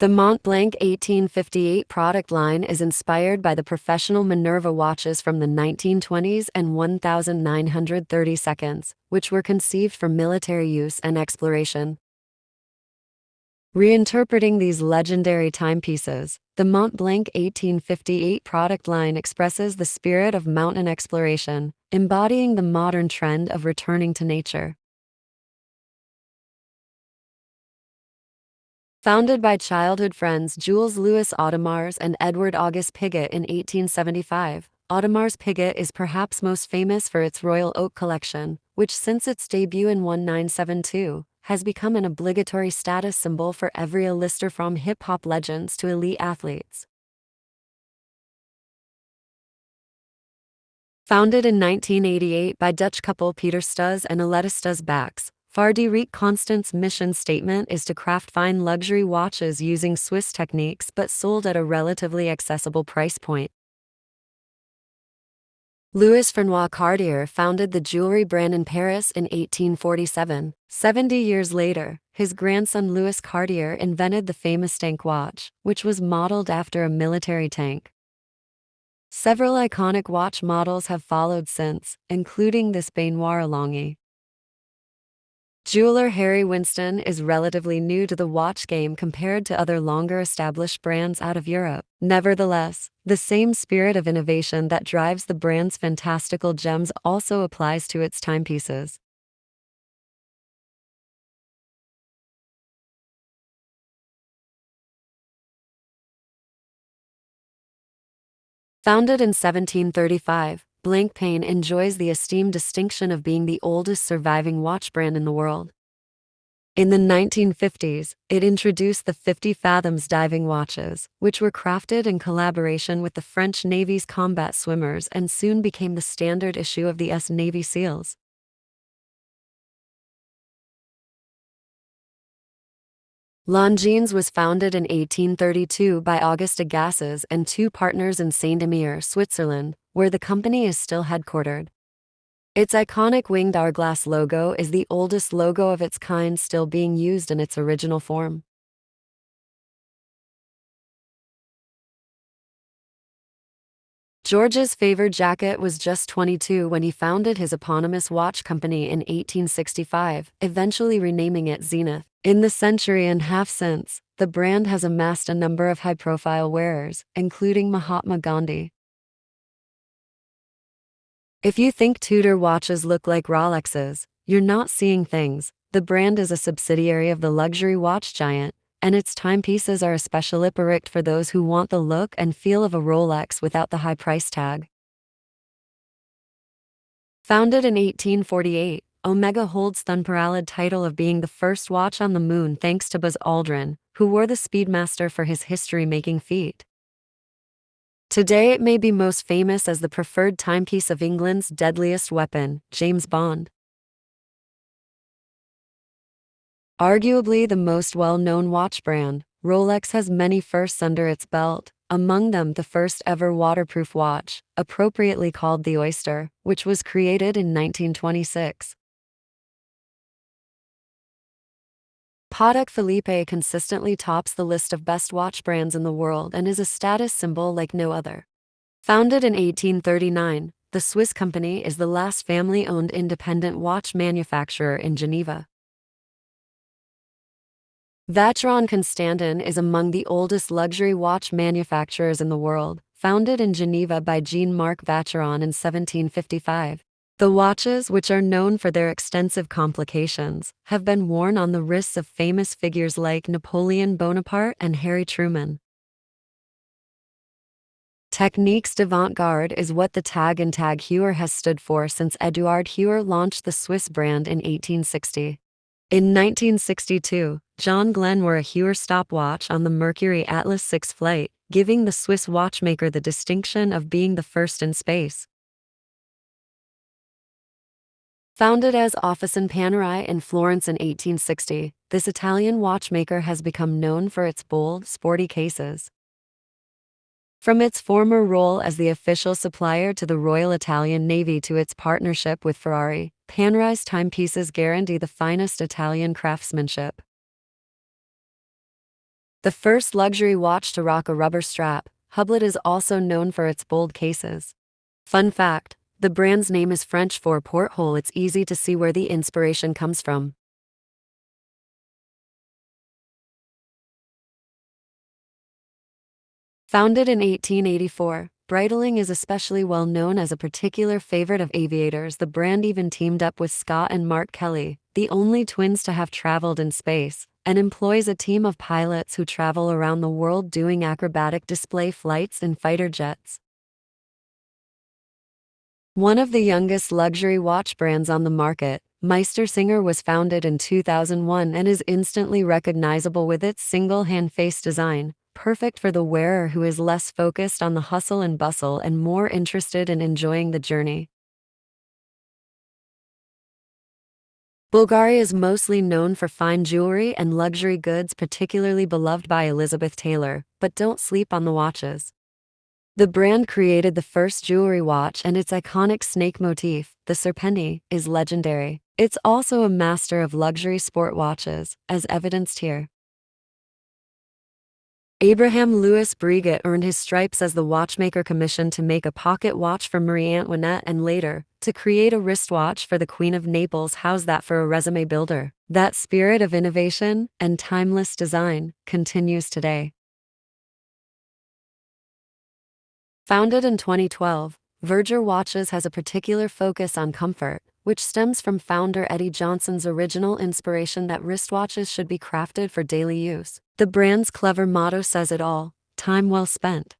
The Montblanc 1858 product line is inspired by the professional Minerva watches from the 1920s and 1930 seconds, which were conceived for military use and exploration. Reinterpreting these legendary timepieces, the Montblanc 1858 product line expresses the spirit of mountain exploration, embodying the modern trend of returning to nature. Founded by childhood friends Jules Louis Audemars and Edward Auguste Piguet in 1875, Audemars Piguet is perhaps most famous for its Royal Oak collection, which since its debut in 1972, has become an obligatory status symbol for every A-lister from hip-hop legends to elite athletes. Founded in 1988 by Dutch couple Peter Stuyz and Aletta Stuyz-Bax, Frédérique Constant's mission statement is to craft fine luxury watches using Swiss techniques but sold at a relatively accessible price point. Louis-François Cartier founded the jewelry brand in Paris in 1847. 70 years later, his grandson Louis Cartier invented the famous tank watch, which was modeled after a military tank. Several iconic watch models have followed since, including this Baignoire Longines. Jeweler Harry Winston is relatively new to the watch game compared to other longer-established brands out of Europe. Nevertheless, the same spirit of innovation that drives the brand's fantastical gems also applies to its timepieces. Founded in 1735, Blancpain enjoys the esteemed distinction of being the oldest surviving watch brand in the world. In the 1950s, it introduced the 50 Fathoms diving watches, which were crafted in collaboration with the French Navy's combat swimmers and soon became the standard issue of the U.S. Navy SEALs. Longines was founded in 1832 by Auguste Agassiz and two partners in Saint-Imier, Switzerland, where the company is still headquartered. Its iconic winged hourglass logo is the oldest logo of its kind still being used in its original form. George's favorite jacket was just 22 when he founded his eponymous watch company in 1865, eventually renaming it Zenith. In the century and a half since, the brand has amassed a number of high-profile wearers, including Mahatma Gandhi. If you think Tudor watches look like Rolexes, you're not seeing things. The brand is a subsidiary of the luxury watch giant, and its timepieces are especially perfect for those who want the look and feel of a Rolex without the high price tag. Founded in 1848, Omega holds the unparalleled title of being the first watch on the moon thanks to Buzz Aldrin, who wore the Speedmaster for his history-making feat. Today it may be most famous as the preferred timepiece of England's deadliest weapon, James Bond. Arguably the most well-known watch brand, Rolex has many firsts under its belt, among them the first ever waterproof watch, appropriately called the Oyster, which was created in 1926. Patek Philippe consistently tops the list of best watch brands in the world and is a status symbol like no other. Founded in 1839, the Swiss company is the last family-owned independent watch manufacturer in Geneva. Vacheron Constantin is among the oldest luxury watch manufacturers in the world, founded in Geneva by Jean-Marc Vacheron in 1755. The watches, which are known for their extensive complications, have been worn on the wrists of famous figures like Napoleon Bonaparte and Harry Truman. Techniques d'avant-garde is what the tag and tag Heuer has stood for since Eduard Heuer launched the Swiss brand in 1860. In 1962, John Glenn wore a Heuer stopwatch on the Mercury Atlas VI flight, giving the Swiss watchmaker the distinction of being the first in space. Founded as office in Panerai in Florence in 1860, this Italian watchmaker has become known for its bold, sporty cases. From its former role as the official supplier to the Royal Italian Navy to its partnership with Ferrari, Panerai's timepieces guarantee the finest Italian craftsmanship. The first luxury watch to rock a rubber strap, Hublot is also known for its bold cases. Fun fact, the brand's name is French for porthole. It's easy to see where the inspiration comes from. Founded in 1884, Breitling is especially well known as a particular favorite of aviators. The brand even teamed up with Scott and Mark Kelly, the only twins to have traveled in space, and employs a team of pilots who travel around the world doing acrobatic display flights in fighter jets. One of the youngest luxury watch brands on the market, MeisterSinger was founded in 2001 and is instantly recognizable with its single-hand face design, perfect for the wearer who is less focused on the hustle and bustle and more interested in enjoying the journey. Bulgari is mostly known for fine jewelry and luxury goods, particularly beloved by Elizabeth Taylor, but don't sleep on the watches. The brand created the first jewelry watch, and its iconic snake motif, the serpenti, is legendary. It's also a master of luxury sport watches, as evidenced here. Abraham Louis Breguet earned his stripes as the watchmaker commissioned to make a pocket watch for Marie Antoinette and later, to create a wristwatch for the Queen of Naples. How's that for a resume builder? That spirit of innovation and timeless design continues today. Founded in 2012, Verdure Watches has a particular focus on comfort, which stems from founder Eddie Johnson's original inspiration that wristwatches should be crafted for daily use. The brand's clever motto says it all: time well spent.